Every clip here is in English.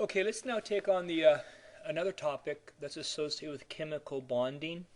Okay, let's now take on the another topic that's associated with chemical bonding.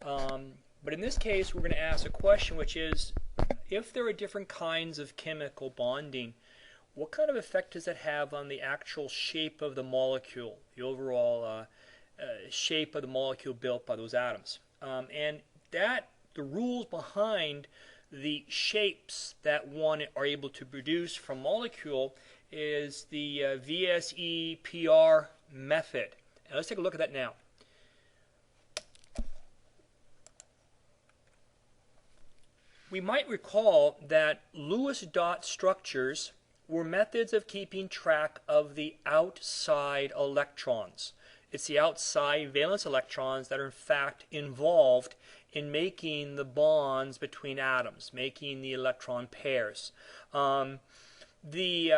But in this case, we're going to ask a question, which is, if there are different kinds of chemical bonding, what kind of effect does that have on the actual shape of the molecule, the overall shape of the molecule built by those atoms? And the rules behind the shapes that one are able to produce from molecule is the VSEPR method. And let's take a look at that now. We might recall that Lewis dot structures were methods of keeping track of the outside electrons. It's the outside valence electrons that are in fact involved in making the bonds between atoms, making the electron pairs. The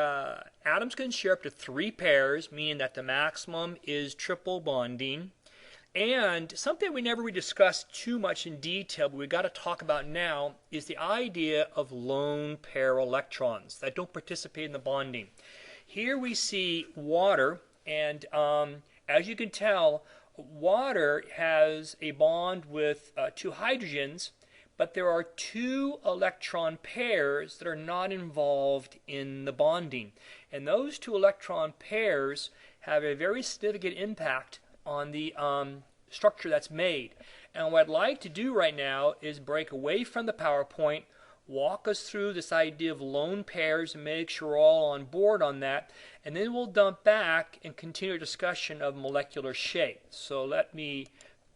atoms can share up to 3 pairs, meaning that the maximum is triple bonding. And something we never really discussed too much in detail, but we've got to talk about now, is the idea of lone pair electrons that don't participate in the bonding. Here we see water, and as you can tell, water has a bond with 2 hydrogens, but there are 2 electron pairs that are not involved in the bonding. And those 2 electron pairs have a very significant impact on the structure that's made. And what I'd like to do right now is break away from the PowerPoint, walk us through this idea of lone pairs and make sure we're all on board on that, and then we'll dump back and continue our discussion of molecular shape. So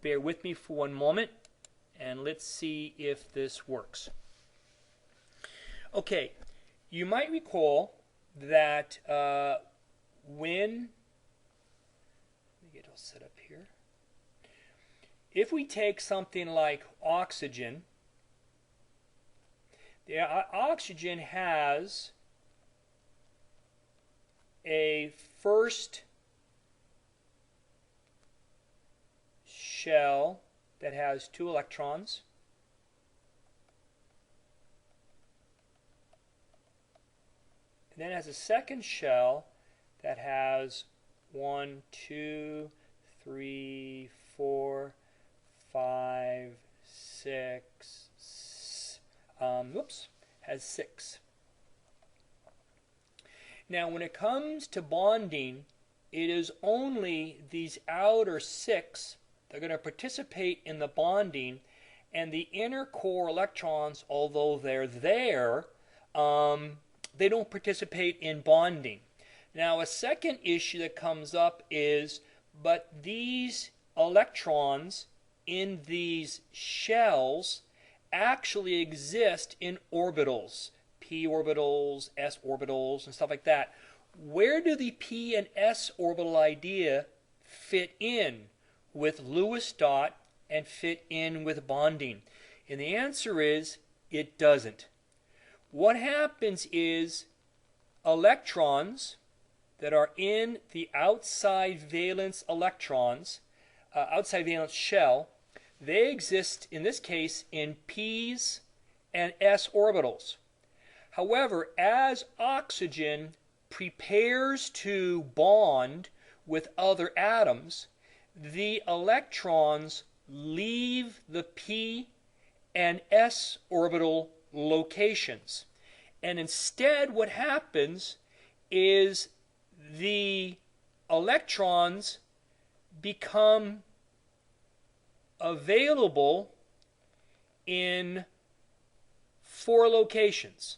bear with me for one moment, and let's see if this works. Okay, you might recall that let me get it all set up here. If we take something like oxygen, the oxygen has a first shell that has 2 electrons. And then it has a second shell that has 1, 2, 3, 4, 5, 6, has 6. Now when it comes to bonding, it is only these outer 6 that are going to participate in the bonding, and the inner core electrons, although they're there, they don't participate in bonding. Now a second issue that comes up is, but these electrons in these shells actually exist in orbitals, p orbitals, s orbitals, and stuff like that. Where do the p and s orbital idea fit in with Lewis dot and fit in with bonding? And the answer is it doesn't. What happens is electrons that are in the outside valence electrons, outside valence shell, they exist in this case in p's and s orbitals. However, as oxygen prepares to bond with other atoms, the electrons leave the p and s orbital locations. And instead what happens is the electrons become available in 4 locations.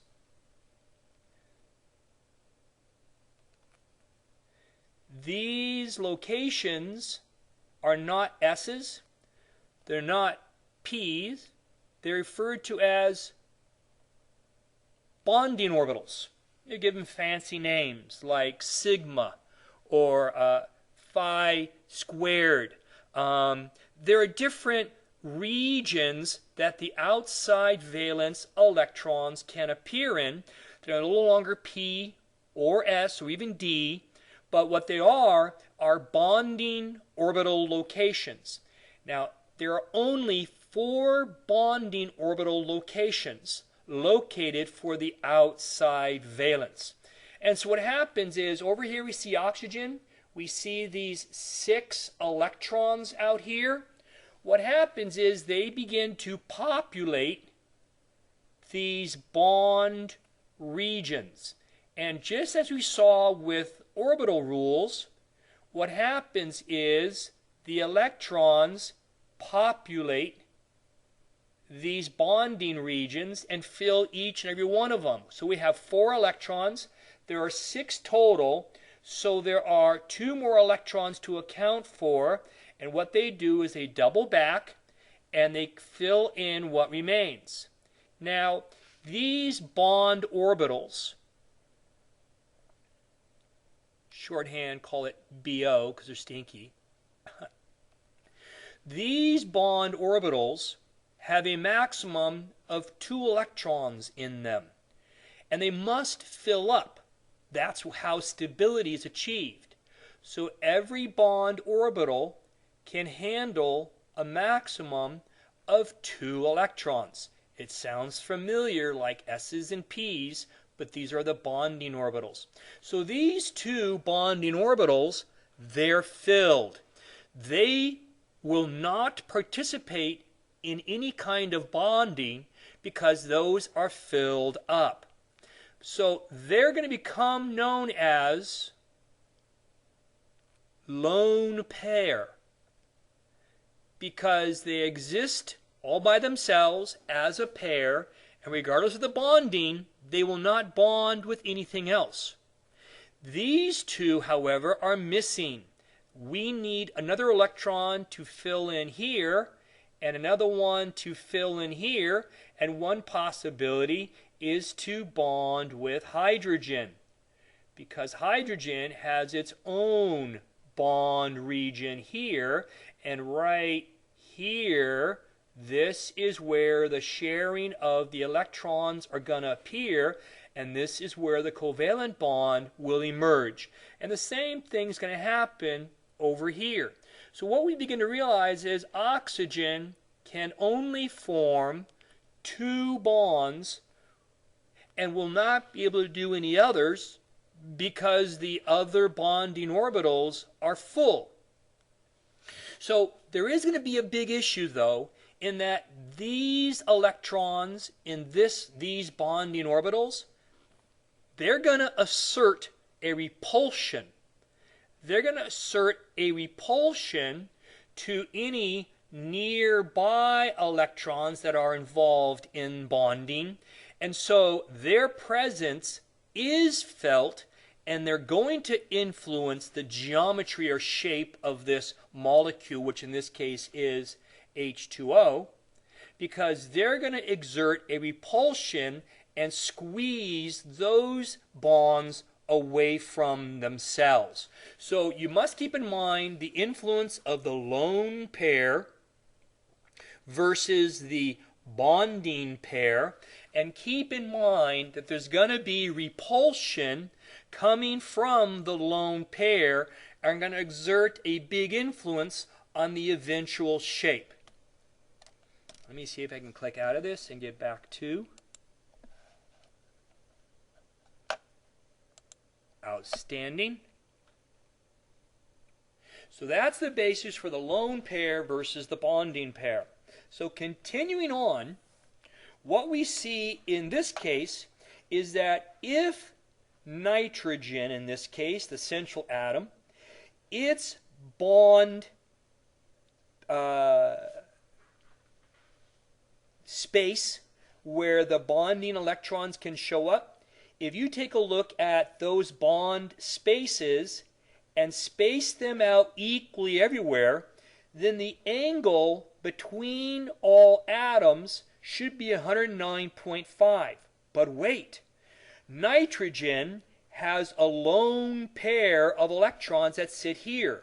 These locations are not S's, they're not P's, they're referred to as bonding orbitals. They're given fancy names like sigma or phi squared. There are different regions that the outside valence electrons can appear in. They're no longer P or S or even D, but what they are bonding orbital locations. Now, there are only 4 bonding orbital locations located for the outside valence. And so what happens is, over here we see oxygen, we see these 6 electrons out here. What happens is they begin to populate these bond regions. And just as we saw with orbital rules, what happens is the electrons populate these bonding regions and fill each and every one of them. So we have 4 electrons. There are 6 total. So there are 2 more electrons to account for. And what they do is they double back and they fill in what remains. Now, these bond orbitals, shorthand call it BO because they're stinky. These bond orbitals have a maximum of 2 electrons in them, and they must fill up. That's how stability is achieved. So every bond orbital can handle a maximum of 2 electrons. It sounds familiar like S's and P's, but these are the bonding orbitals. So these 2 bonding orbitals, they're filled. They will not participate in any kind of bonding because those are filled up. So they're going to become known as lone pair because they exist all by themselves as a pair, and regardless of the bonding, they will not bond with anything else. These 2, however, are missing. We need another electron to fill in here, and another one to fill in here, and one possibility is to bond with hydrogen, because hydrogen has its own bond region here, and right here, this is where the sharing of the electrons are going to appear, and this is where the covalent bond will emerge. And the same thing is going to happen over here. So what we begin to realize is oxygen can only form 2 bonds and will not be able to do any others because the other bonding orbitals are full. So there is going to be a big issue, though, in that these electrons in these bonding orbitals, they're going to assert a repulsion. They're going to assert a repulsion to any nearby electrons that are involved in bonding. And so their presence is felt, and they're going to influence the geometry or shape of this molecule, which in this case is H2O, because they're going to exert a repulsion and squeeze those bonds away from themselves. So you must keep in mind the influence of the lone pair versus the bonding pair, and keep in mind that there's going to be repulsion coming from the lone pair and going to exert a big influence on the eventual shape. Let me see if I can click out of this and get back to. Outstanding. So that's the basis for the lone pair versus the bonding pair. So continuing on, what we see in this case is that if nitrogen, in this case, the central atom, its bond space where the bonding electrons can show up, if you take a look at those bond spaces and space them out equally everywhere, then the angle between all atoms should be 109.5. But wait, nitrogen has a lone pair of electrons that sit here.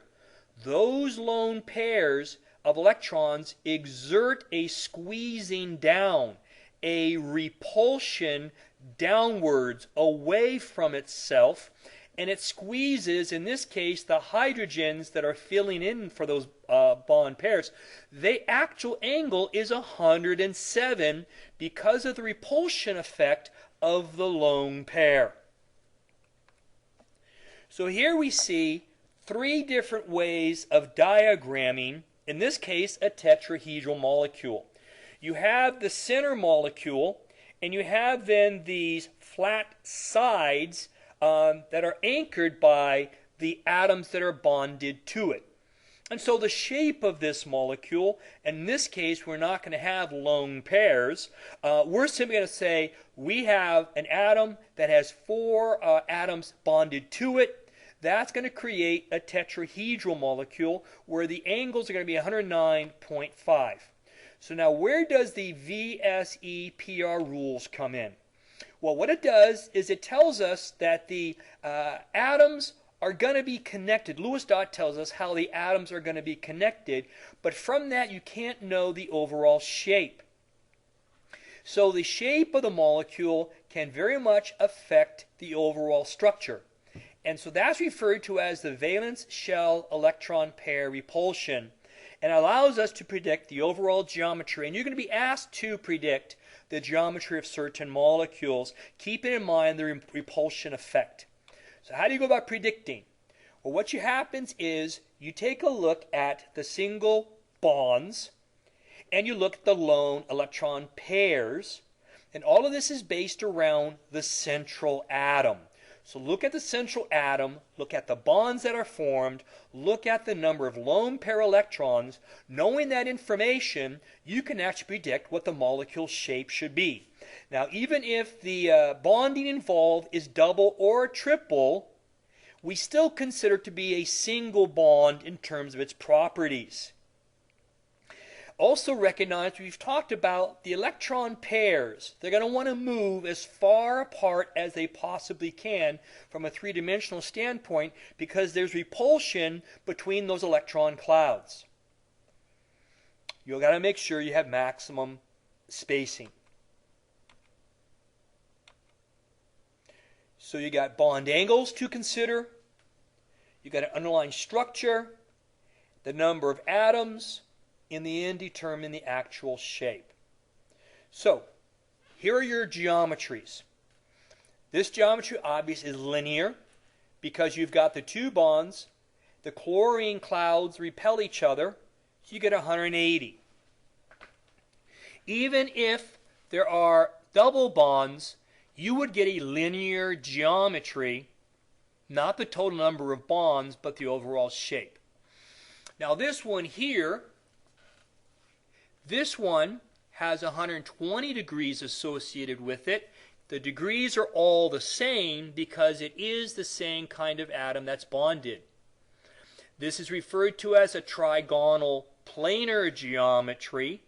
Those lone pairs of electrons exert a squeezing down, a repulsion downwards away from itself, and it squeezes, in this case, the hydrogens that are filling in for those bond pairs. The actual angle is 107 because of the repulsion effect of the lone pair. So here we see three different ways of diagramming, in this case, a tetrahedral molecule. You have the center molecule, and you have then these flat sides that are anchored by the atoms that are bonded to it. And so the shape of this molecule, in this case, we're not going to have lone pairs. We're simply going to say we have an atom that has four atoms bonded to it. That's going to create a tetrahedral molecule where the angles are going to be 109.5. So now where does the VSEPR rules come in? Well, what it does is it tells us that the atoms are going to be connected. Lewis dot tells us how the atoms are going to be connected, but from that you can't know the overall shape. So the shape of the molecule can very much affect the overall structure. And so that's referred to as the valence shell electron pair repulsion, and allows us to predict the overall geometry. And you're going to be asked to predict the geometry of certain molecules, keeping in mind the repulsion effect. So how do you go about predicting? Well, what happens is you take a look at the single bonds and you look at the lone electron pairs, and all of this is based around the central atom. So look at the central atom, look at the bonds that are formed, look at the number of lone pair electrons. Knowing that information, you can actually predict what the molecule shape should be. Now, even if the bonding involved is double or triple, we still consider it to be a single bond in terms of its properties. Also recognize we've talked about the electron pairs. They're going to want to move as far apart as they possibly can from a three-dimensional standpoint because there's repulsion between those electron clouds. You've got to make sure you have maximum spacing. So you got bond angles to consider. You got an underlying structure, the number of atoms. In the end, determine the actual shape. So, here are your geometries. This geometry obviously is linear because you've got the two bonds. The chlorine clouds repel each other, so you get 180. Even if there are double bonds, you would get a linear geometry, not the total number of bonds, but the overall shape. Now this one here, this one has 120 degrees associated with it. The degrees are all the same because it is the same kind of atom that's bonded. This is referred to as a trigonal planar geometry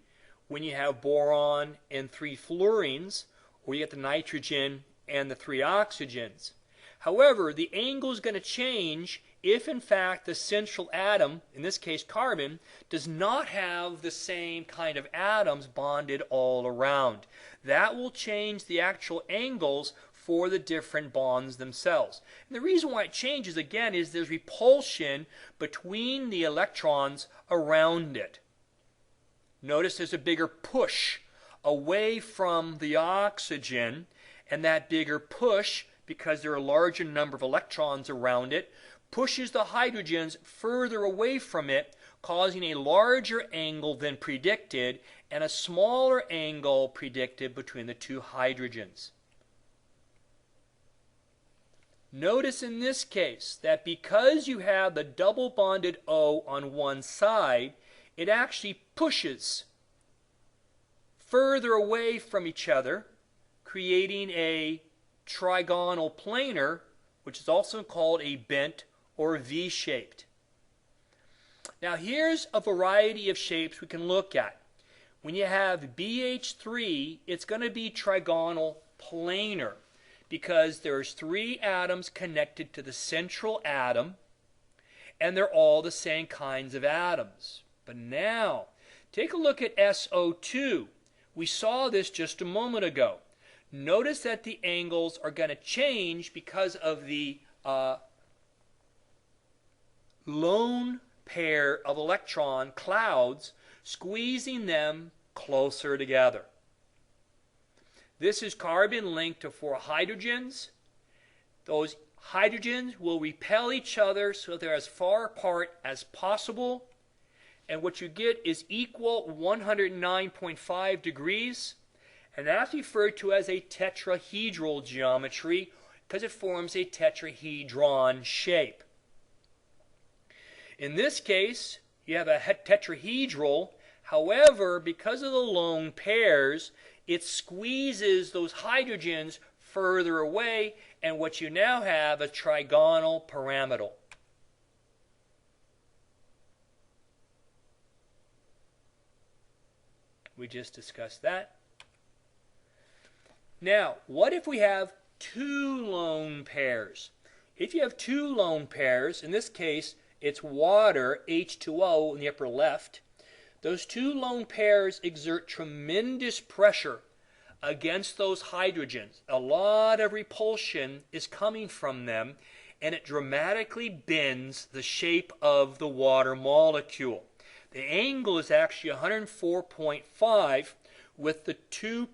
when you have boron and 3 fluorines, or you get the nitrogen and the 3 oxygens. However, the angle is going to change if in fact the central atom, in this case carbon, does not have the same kind of atoms bonded all around. That will change the actual angles for the different bonds themselves. And the reason why it changes again is there's repulsion between the electrons around it. Notice there's a bigger push away from the oxygen, and that bigger push, because there are a larger number of electrons around it, pushes the hydrogens further away from it, causing a larger angle than predicted and a smaller angle predicted between the two hydrogens. Notice in this case that because you have the double bonded O on one side, it actually pushes further away from each other, creating a trigonal planar, which is also called a bent or V-shaped. Now here's a variety of shapes we can look at. When you have BH3, it's going to be trigonal planar because there's 3 atoms connected to the central atom, and they're all the same kinds of atoms. But now, take a look at SO2. We saw this just a moment ago. Notice that the angles are going to change because of the lone pair of electron clouds squeezing them closer together. This is carbon linked to 4 hydrogens. Those hydrogens will repel each other so they're as far apart as possible. And what you get is equal 109.5 degrees. And that's referred to as a tetrahedral geometry because it forms a tetrahedron shape. In this case, you have a tetrahedral. However, because of the lone pairs, it squeezes those hydrogens further away, and what you now have a trigonal pyramidal. We just discussed that. Now, what if we have two lone pairs? If you have two lone pairs, in this case, it's water, H2O in the upper left. Those two lone pairs exert tremendous pressure against those hydrogens. A lot of repulsion is coming from them, and it dramatically bends the shape of the water molecule. The angle is actually 104.5 with the two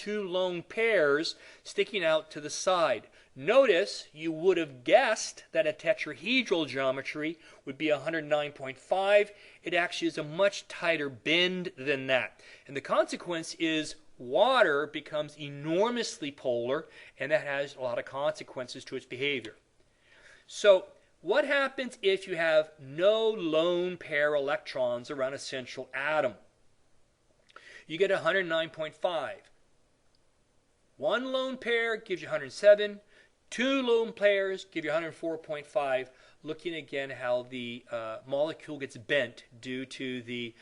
lone pairs sticking out to the side. Notice you would have guessed that a tetrahedral geometry would be 109.5. It actually is a much tighter bend than that. And the consequence is water becomes enormously polar, and that has a lot of consequences to its behavior. So what happens if you have no lone pair electrons around a central atom? You get 109.5. One lone pair gives you 107. Two lone pairs give you 104.5. Looking again how the molecule gets bent due to the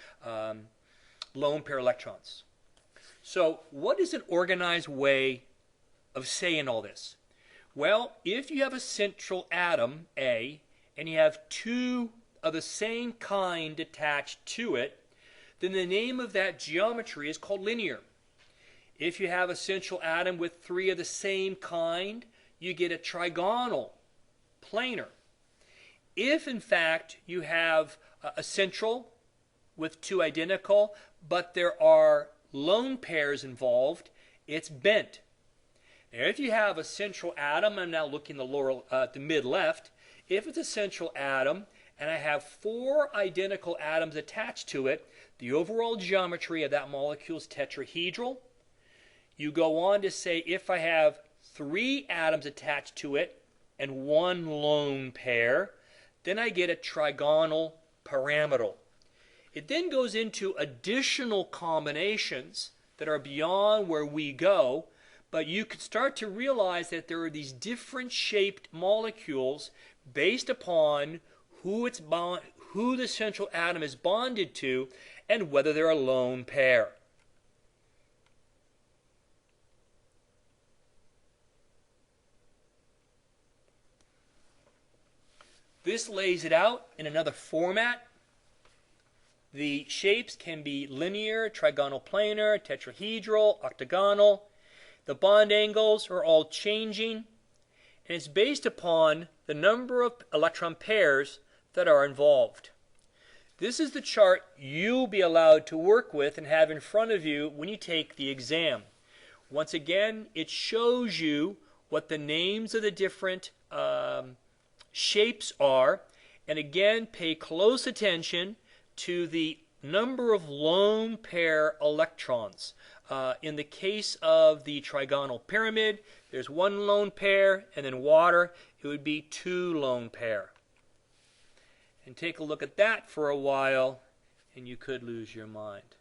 lone pair electrons. So what is an organized way of saying all this? Well, if you have a central atom, A, and you have two of the same kind attached to it, then the name of that geometry is called linear. If you have a central atom with three of the same kind, you get a trigonal, planar. If, in fact, you have a central with two identical, but there are lone pairs involved, it's bent. Now, if you have a central atom, I'm now looking at the mid left, if it's a central atom and I have four identical atoms attached to it, the overall geometry of that molecule is tetrahedral. You go on to say if I have three atoms attached to it and one lone pair, then I get a trigonal pyramidal. It then goes into additional combinations that are beyond where we go, but you can start to realize that there are these different shaped molecules based upon who the central atom is bonded to and whether they're a lone pair. This lays it out in another format. The shapes can be linear, trigonal planar, tetrahedral, octagonal. The bond angles are all changing, and it's based upon the number of electron pairs that are involved. This is the chart you'll be allowed to work with and have in front of you when you take the exam. Once again, it shows you what the names of the different shapes are, and again, pay close attention to the number of lone pair electrons. In the case of the trigonal pyramid, there's one lone pair, and then water, it would be two lone pair. And take a look at that for a while, and you could lose your mind.